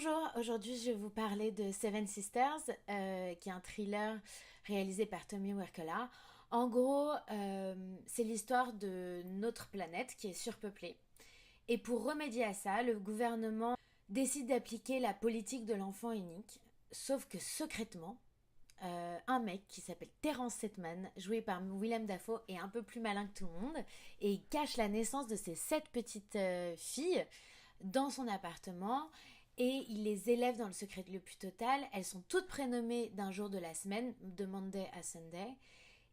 Bonjour, aujourd'hui je vais vous parler de Seven Sisters, qui est un thriller réalisé par Tommy Wirkola. En gros, c'est l'histoire de notre planète qui est surpeuplée. Et pour remédier à ça, le gouvernement décide d'appliquer la politique de l'enfant unique. Sauf que secrètement, un mec qui s'appelle Terence Setman, joué par Willem Dafoe, est un peu plus malin que tout le monde. Et il cache la naissance de ses 7 petites filles dans son appartement et il les élève dans le secret le plus total. Elles sont toutes prénommées d'un jour de la semaine, de Monday à Sunday,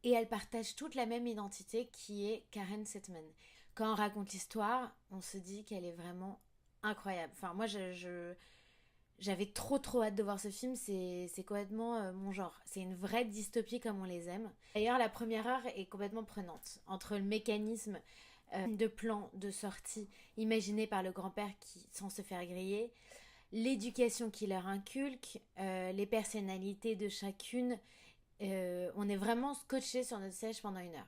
et elles partagent toutes la même identité qui est Karen Setman. Quand on raconte l'histoire, on se dit qu'elle est vraiment incroyable. Enfin, moi, j'avais trop hâte de voir ce film, c'est complètement mon genre. C'est une vraie dystopie comme on les aime. D'ailleurs, la première heure est complètement prenante. Entre le mécanisme de plan de sortie imaginé par le grand-père qui sans se faire griller, l'éducation qu'il leur inculque, les personnalités de chacune, on est vraiment scotché sur notre siège pendant une heure.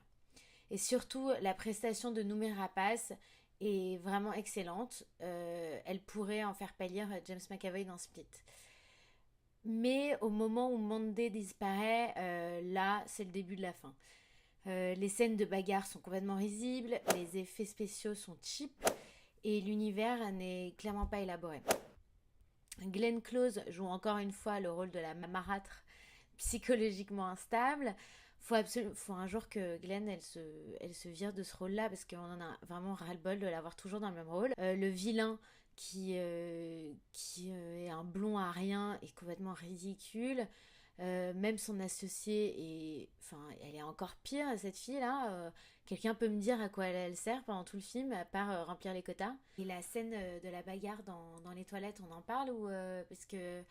Et surtout, la prestation de Noomi Rapace est vraiment excellente. Elle pourrait en faire pâlir James McAvoy dans Split. Mais au moment où Monday disparaît, là, c'est le début de la fin. Les scènes de bagarre sont complètement risibles, les effets spéciaux sont cheap et l'univers n'est clairement pas élaboré. Glenn Close joue encore une fois le rôle de la marâtre psychologiquement instable. Faut un jour que Glenn elle se vire de ce rôle-là parce qu'on en a vraiment ras-le-bol de l'avoir toujours dans le même rôle. Le vilain qui est un blond à rien est complètement ridicule. Même son associé enfin, elle est encore pire, cette fille-là. Quelqu'un peut me dire à quoi elle sert pendant tout le film, à part remplir les quotas. Et la scène de la bagarre dans les toilettes, on en parle ou parce que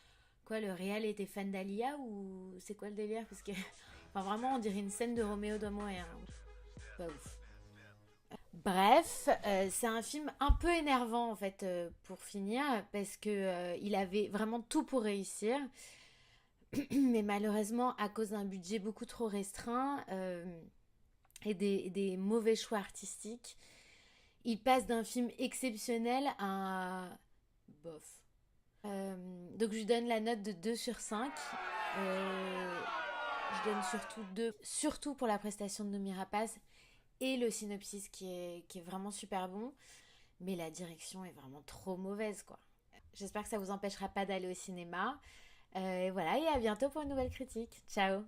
quoi, le réal était fan d'Alia ou c'est quoi le délire? Parce que, enfin, vraiment, on dirait une scène de Roméo doit mourir. Pas ouf. Bref, c'est un film un peu énervant en fait pour finir parce que il avait vraiment tout pour réussir. Mais malheureusement, à cause d'un budget beaucoup trop restreint et des mauvais choix artistiques, il passe d'un film exceptionnel à bof. Donc je lui donne la note de 2 sur 5. Je donne surtout 2, surtout pour la prestation de Noomi Rapace et le synopsis qui est vraiment super bon. Mais la direction est vraiment trop mauvaise, quoi. J'espère que ça vous empêchera pas d'aller au cinéma. Et voilà, et à bientôt pour une nouvelle critique. Ciao!